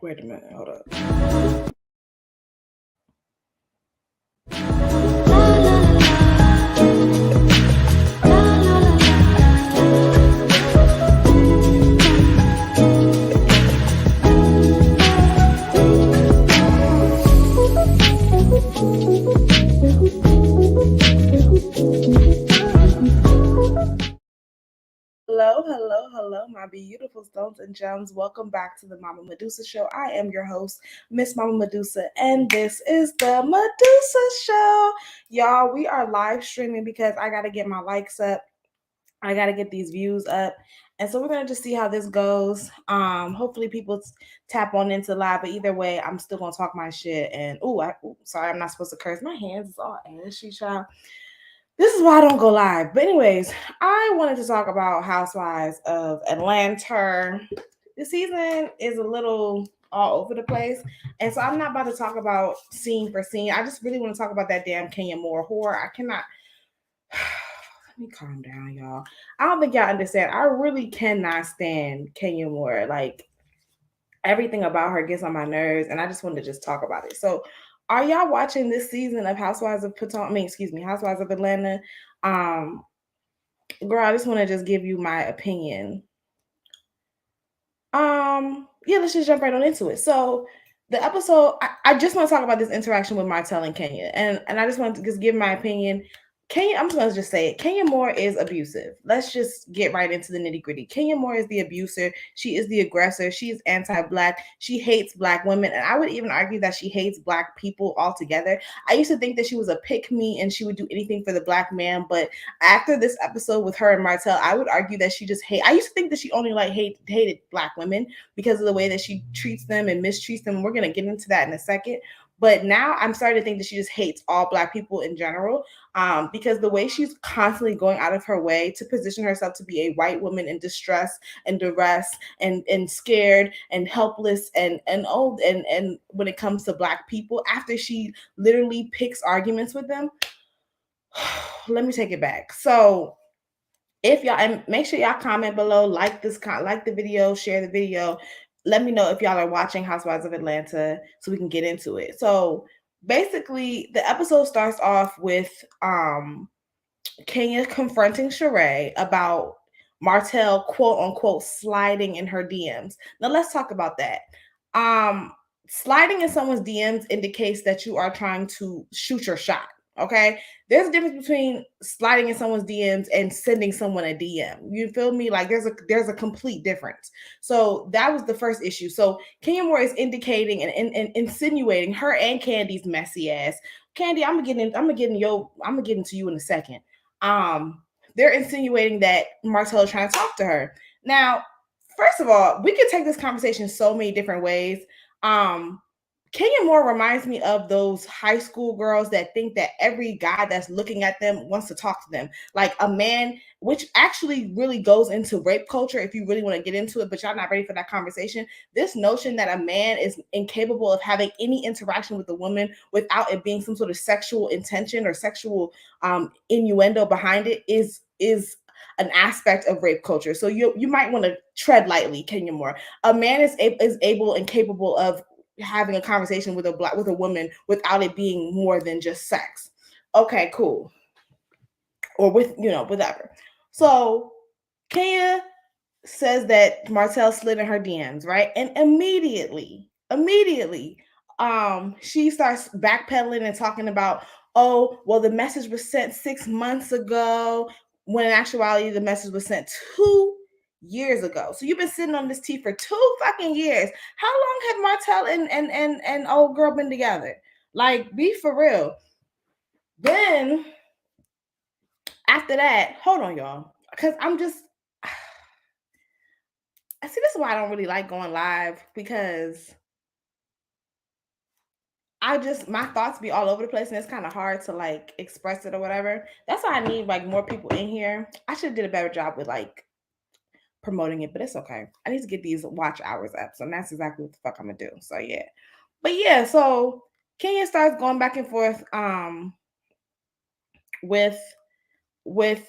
Wait a minute, hold up. Hello, my beautiful stones and gems. Welcome back to the Mama Medusa Show. I am your host, Miss Mama Medusa, and this is the Medusa Show. Y'all, we are live streaming because I got to get my likes up. I got to get these views up. And so we're going to just see how this goes. Hopefully people tap on into live, but either way, I'm still going to talk my shit. And, sorry, I'm not supposed to curse. My hands is all ashy, child. This is why I don't go live. But anyways, I wanted to talk about Housewives of Atlanta. The season is a little all over the place. And so I'm not about to talk about scene for scene. I just really want to talk about that damn Kenya Moore whore. I cannot. Let me calm down, y'all. I don't think y'all understand. I really cannot stand Kenya Moore. Like, everything about her gets on my nerves, and I just wanted to just talk about it. So, are y'all watching this season of Housewives of Housewives of Atlanta? Girl, I just want to just give you my opinion. Yeah, let's just jump right on into it. So, the episode, I just want to talk about this interaction with Martell and Kenya, and I just want to just give my opinion. Kenya, I'm just going to just say it. Kenya Moore is abusive. Let's just get right into the nitty gritty. Kenya Moore is the abuser. She is the aggressor. She is anti-Black. She hates Black women. And I would even argue that she hates Black people altogether. I used to think that she was a pick-me and she would do anything for the Black man. But after this episode with her and Martell, I would argue that she just I used to think that she only hated Black women because of the way that she treats them and mistreats them. We're going to get into that in a second. But now I'm starting to think that she just hates all Black people in general, because the way she's constantly going out of her way to position herself to be a white woman in distress and duress and scared and helpless and when it comes to Black people, after she literally picks arguments with them. Let me take it back. So if y'all, and make sure y'all comment below, like the video, share the video. Let me know if y'all are watching Housewives of Atlanta so we can get into it. So basically, the episode starts off with Kenya confronting Sheree about Martell, quote unquote, sliding in her DMs. Now let's talk about that. Sliding in someone's DMs indicates that you are trying to shoot your shot. Okay, there's a difference between sliding in someone's DMs and sending someone a DM. You feel me? Like there's a complete difference. So that was the first issue. So Kenya Moore is indicating and insinuating, her and Candy's messy ass. Candy, I'm gonna get into you in a second. They're insinuating that Martell is trying to talk to her. Now, first of all, we could take this conversation so many different ways. Kenya Moore reminds me of those high school girls that think that every guy that's looking at them wants to talk to them. Like a man, which actually really goes into rape culture if you really want to get into it, but y'all not ready for that conversation. This notion that a man is incapable of having any interaction with a woman without it being some sort of sexual intention or sexual innuendo behind it is an aspect of rape culture. So you might want to tread lightly, Kenya Moore. A man is able and capable of having a conversation with a woman without it being more than just sex. Okay, cool. Or with, whatever. So Kenya says that Martell slid in her DMs, right? And immediately, she starts backpedaling and talking about, oh, well, the message was sent 6 months ago, when in actuality, the message was sent 2 years ago. So you've been sitting on this tea for 2 fucking years. How long have Martell and old girl been together? Like, be for real. Then after that, hold on, y'all, because I see, this is why I don't really like going live, because my thoughts be all over the place and it's kind of hard to like express it or whatever. That's why I need like more people in here. I should have did a better job with like promoting it, but it's okay. I need to get these watch hours up. So that's exactly what the fuck I'm gonna do. So yeah. But yeah, so Kenya starts going back and forth with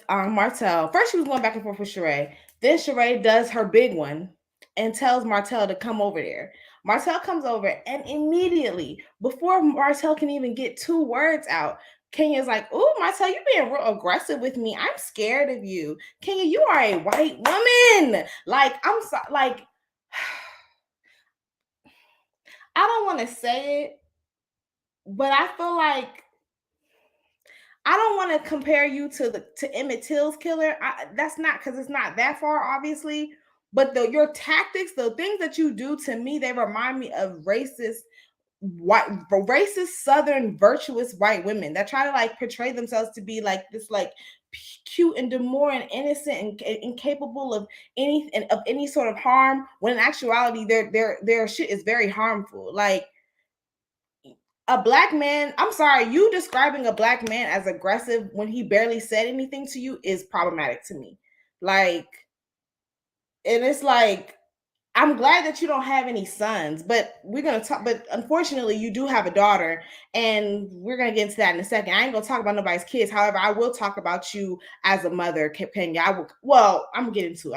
Martell. First she was going back and forth with Sheree. Then Sheree does her big one and tells Martell to come over there. Martell comes over, and immediately, before Martell can even get 2 words out, Kenya's like, "Ooh, Martell, you being real aggressive with me. I'm scared of you. Kenya, you are a white woman. Like, I'm so like, I don't want to say it, but I feel like I don't want to compare you to Emmett Till's killer. That's not because it's not that far, obviously. But your tactics, the things that you do to me, they remind me of racist Southern virtuous white women that try to like portray themselves to be like this like cute and demure and innocent and incapable of any sort of harm. When in actuality, their shit is very harmful. Like a black man, I'm sorry, you describing a black man as aggressive when he barely said anything to you is problematic to me. Like, and it's like, I'm glad that you don't have any sons, but we're gonna talk. But unfortunately, you do have a daughter, and we're gonna get into that in a second. I ain't gonna talk about nobody's kids. However, I will talk about you as a mother, Kenya. I will. Well, I'm gonna get into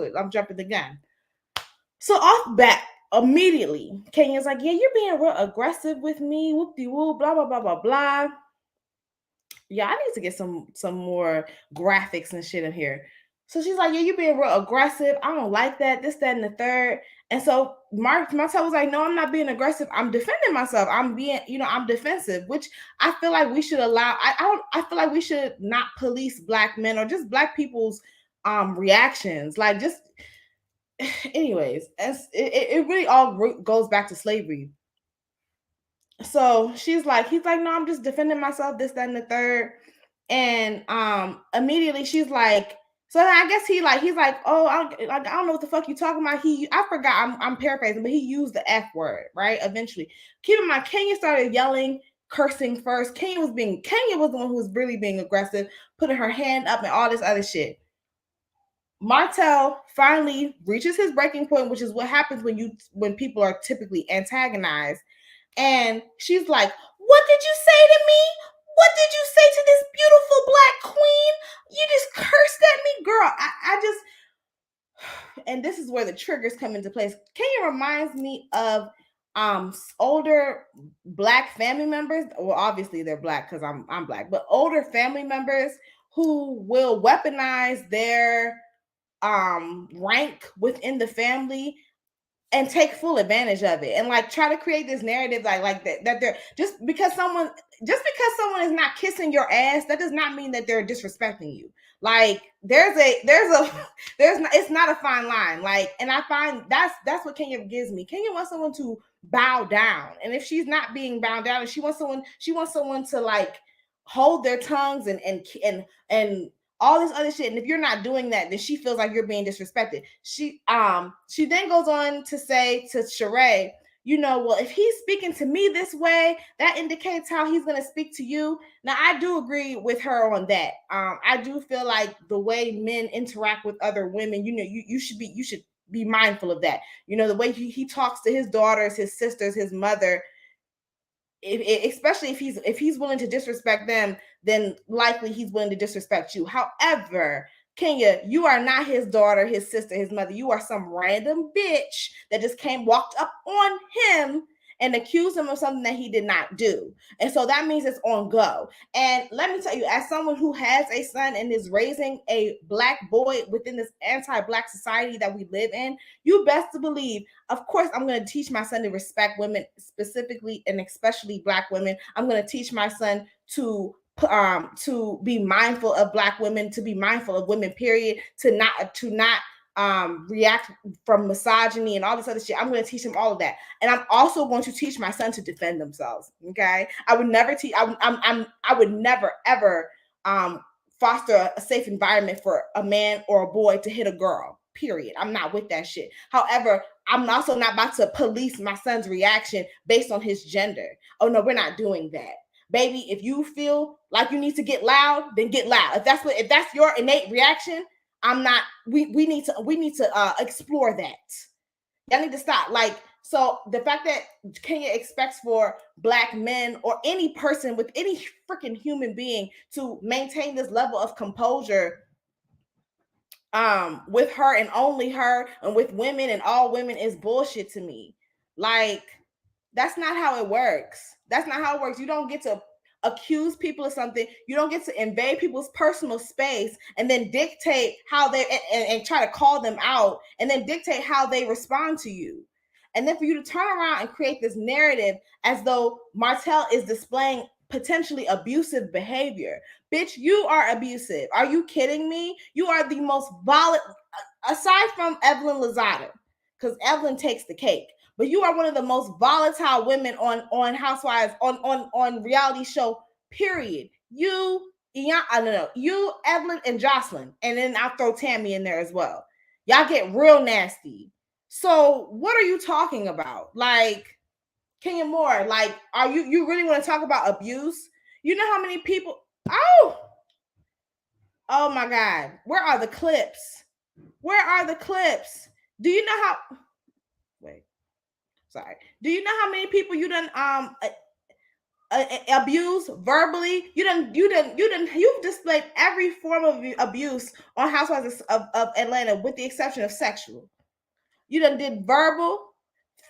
it. I'm jumping the gun. So off bat, immediately, Kenya's like, "Yeah, you're being real aggressive with me. Whoop de whoop, blah blah blah blah blah." Yeah, I need to get some more graphics and shit in here. So she's like, "Yeah, you're being real aggressive. I don't like that. This, that, and the third." And so Martell was like, "No, I'm not being aggressive. I'm defending myself. I'm being, I'm defensive." Which I feel like we should allow. I feel like we should not police black men or just black people's reactions. Like just, anyways, it really all goes back to slavery. So he's like, "No, I'm just defending myself, this, that, and the third." And immediately she's like, so then I guess he's like, "Oh, I don't know what the fuck you talking about." I forgot, I'm paraphrasing, but he used the F word, right? Eventually. Keep in mind, Kenya started yelling, cursing first. Kenya was the one who was really being aggressive, putting her hand up and all this other shit. Martell finally reaches his breaking point, which is what happens when people are typically antagonized. And she's like, "What did you say to me? What did you say to this beautiful black queen? You just cursed at me, girl." I just, and this is where the triggers come into place. Kenya reminds me of older black family members. Well, obviously they're black because I'm black, but older family members who will weaponize their rank within the family and take full advantage of it and like try to create this narrative like that they're just because someone is not kissing your ass, that does not mean that they're disrespecting you. Like it's not a fine line. Like, and I find that's what Kenya gives me. Kenya wants someone to bow down, and if she's not being bowed down, and she wants someone to like hold their tongues and all this other shit. And if you're not doing that, then she feels like you're being disrespected. She then goes on to say to Sheree, "Well, if he's speaking to me this way, that indicates how he's gonna speak to you." Now, I do agree with her on that. I do feel like the way men interact with other women, you should be mindful of that. The way he talks to his daughters, his sisters, his mother, especially if he's willing to disrespect them, then likely he's willing to disrespect you. However, Kenya, you are not his daughter, his sister, his mother. You are some random bitch that just walked up on him and accused him of something that he did not do. And so that means it's on go. And let me tell you, as someone who has a son and is raising a black boy within this anti-black society that we live in, you best to believe, of course, I'm going to teach my son to respect women, specifically and especially black women. I'm going to teach my son to be mindful of black women, to be mindful of women, period, to not react from misogyny and all this other shit. I'm going to teach him all of that, and I'm also going to teach my son to defend themselves. Okay, I would never teach. I would never ever foster a safe environment for a man or a boy to hit a girl. Period. I'm not with that shit. However, I'm also not about to police my son's reaction based on his gender. Oh no, we're not doing that. Baby, if you feel like you need to get loud, then get loud. If that's your innate reaction, I'm not. We need to explore that. Y'all need to stop. Like, so the fact that Kenya expects for black men or any person with any freaking human being to maintain this level of composure with her and only her and with women and all women is bullshit to me. Like, that's not how it works. That's not how it works. You don't get to accuse people of something. You don't get to invade people's personal space and then dictate how they and try to call them out and then dictate how they respond to you. And then for you to turn around and create this narrative as though Martell is displaying potentially abusive behavior. Bitch, you are abusive. Are you kidding me? You are the most violent, aside from Evelyn Lozada, because Evelyn takes the cake. But you are one of the most volatile women on Housewives on reality show. Period. You, I don't know. You, Evelyn, and Jocelyn, and then I'll throw Tammy in there as well. Y'all get real nasty. So what are you talking about? Like, Kenya Moore, like, are you really want to talk about abuse? You know how many people? Oh my God, where are the clips? Where are the clips? Do you know how? Wait, sorry. Do you know how many people you done abuse verbally? You've displayed every form of abuse on Housewives of Atlanta, with the exception of sexual. You done did verbal,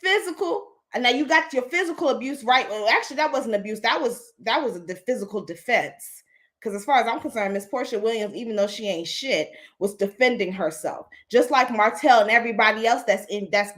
physical, and now you got your physical abuse right. Well, actually, that wasn't abuse. That was the physical defense. Because as far as I'm concerned, Miss Portia Williams, even though she ain't shit, was defending herself, just like Martell and everybody else that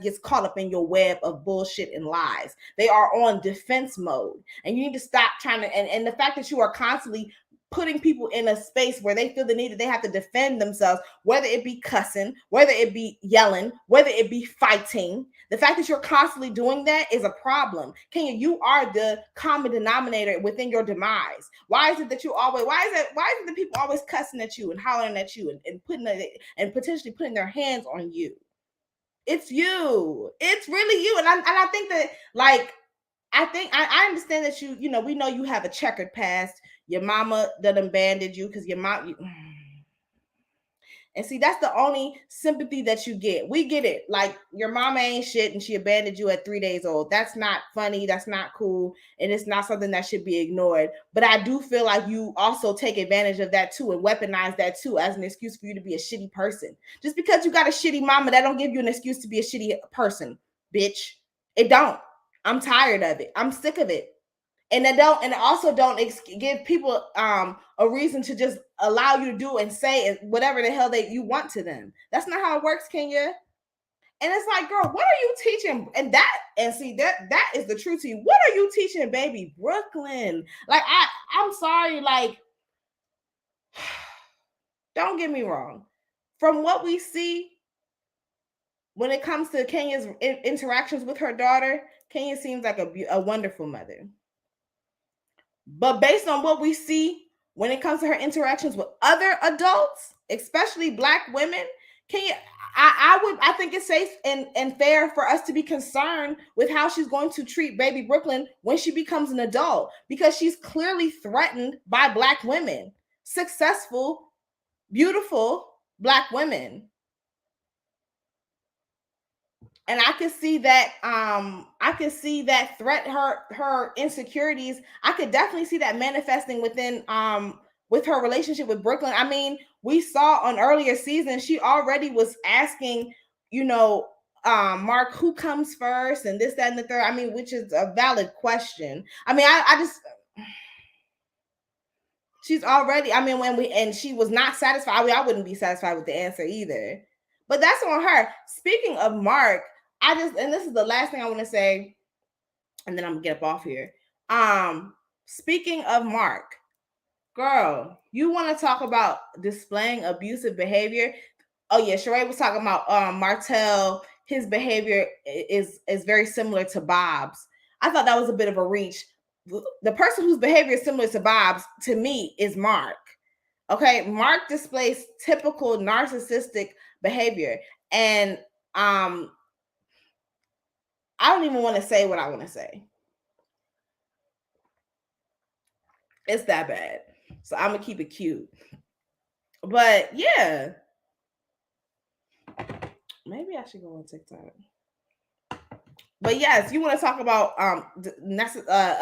gets caught up in your web of bullshit and lies. They are on defense mode, and you need to stop trying to. And the fact that you are constantly putting people in a space where they feel the need that they have to defend themselves, whether it be cussing, whether it be yelling, whether it be fighting. The fact that you're constantly doing that is a problem. Kenya, you are the common denominator within your demise. Why is it that why is it that people always cussing at you and hollering at you and putting and potentially putting their hands on you? It's you. It's really you. And I think that, like, I understand that we know you have a checkered past. Your mama done abandoned you because your mom. And see, that's the only sympathy that you get. We get it. Like, your mama ain't shit and she abandoned you at 3 days old. That's not funny. That's not cool. And it's not something that should be ignored. But I do feel like you also take advantage of that too and weaponize that too as an excuse for you to be a shitty person. Just because you got a shitty mama, that don't give you an excuse to be a shitty person, bitch. It don't. I'm tired of it. I'm sick of it. And also don't give people a reason to just allow you to do and say whatever the hell you want to them. That's not how it works, Kenya. And it's like, girl, what are you teaching? And see that is the truth to you. What are you teaching, baby Brooklyn? Like, I'm sorry, like, don't get me wrong. From what we see, when it comes to Kenya's interactions with her daughter, Kenya seems like a wonderful mother. But based on what we see when it comes to her interactions with other adults, especially Black women, I think it's safe and fair for us to be concerned with how she's going to treat baby Brooklyn when she becomes an adult, because she's clearly threatened by Black women, successful, beautiful Black women. And I could see that threat, her insecurities. I could definitely see that manifesting within with her relationship with Brooklyn. I mean, we saw on earlier seasons she already was asking, Mark, who comes first, and this, that, and the third. I mean, which is a valid question. I mean, I just, she's already, I mean, and she was not satisfied. I wouldn't be satisfied with the answer either. But that's on her. Speaking of Mark, and this is the last thing I want to say, and then I'm gonna get up off here. Speaking of Mark, girl, you want to talk about displaying abusive behavior? Oh yeah, Sheree was talking about Martell. His behavior is very similar to Bob's. I thought that was a bit of a reach. The person whose behavior is similar to Bob's, to me, is Mark. Okay, Mark displays typical narcissistic behavior, and I don't even want to say what I want to say. It's that bad. So I'm gonna keep it cute. But yeah, maybe I should go on TikTok. But yes, you want to talk about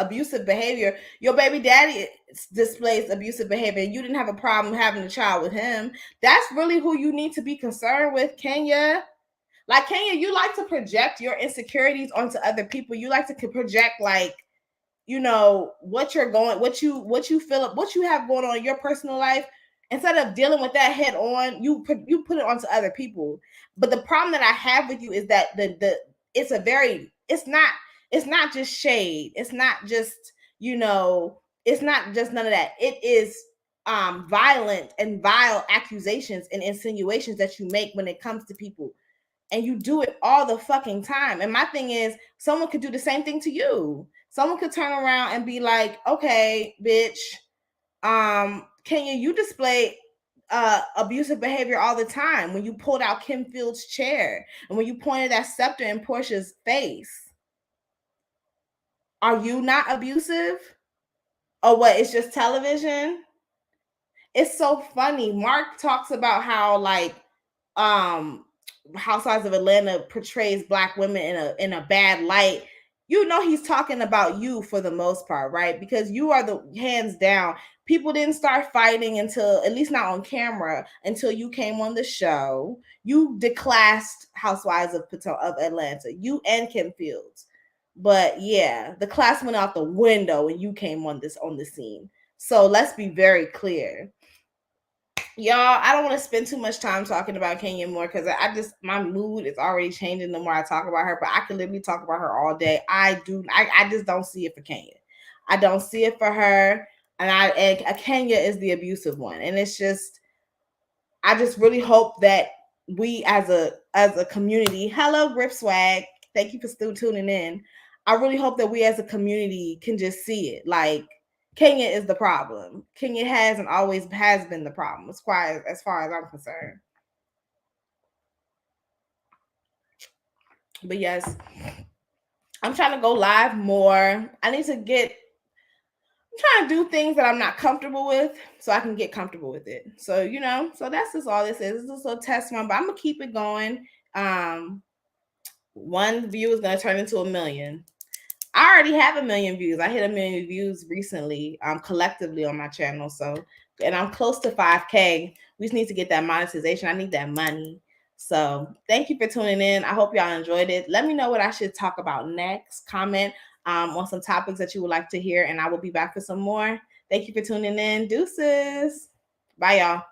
abusive behavior. Your baby daddy displays abusive behavior. You didn't have a problem having a child with him. That's really who you need to be concerned with, Kenya. Like Kenya, you like to project your insecurities onto other people. You like to project like, you know, what you're going, what you feel, what you have going on in your personal life. Instead of dealing with that head on, you put it onto other people. But the problem that I have with you is that the it's a very, it's not just shade. It's not just, you know, it's not just none of that. It is violent and vile accusations and insinuations that you make when it comes to people, and you do it all the fucking time. And my thing is, someone could do the same thing to you. Someone could turn around and be like, okay, bitch, Kenya, you display abusive behavior all the time when you pulled out Kim Field's chair and when you pointed that scepter in Portia's face. Are you not abusive? Or what? It's just television? It's so funny. Mark talks about how like um Housewives of Atlanta portrays black women in a bad light. You know he's talking about you for the most part, right? Because you are the hands down. People didn't start fighting until, at least not on camera, until you came on the show. You declassed Housewives of Atlanta. You and Kim Fields. But yeah, the class went out the window when you came on the scene. So let's be very clear. Y'all, I don't want to spend too much time talking about Kenya more because I just, my mood is already changing the more I talk about her. But I could literally talk about her all day. I just don't see it for Kenya. I don't see it for her, and Kenya is the abusive one, and it's just, I just really hope that we as a community, hello Grip Swag, thank you for still tuning in. I really hope that we as a community can just see it. Like, Kenya is the problem. Kenya has and always has been the problem as far as I'm concerned. But yes, I'm trying to go live more. I need to get, I'm trying to do things that I'm not comfortable with so I can get comfortable with it. So, you know, so that's just all this is. This is a test run, but I'm gonna keep it going. One view is gonna turn into 1 million. I already have 1 million views. I hit 1 million views recently, collectively on my channel. So, and I'm close to 5K. We just need to get that monetization. I need that money. So, thank you for tuning in. I hope y'all enjoyed it. Let me know what I should talk about next. Comment on some topics that you would like to hear, and I will be back for some more. Thank you for tuning in. Deuces. Bye, y'all.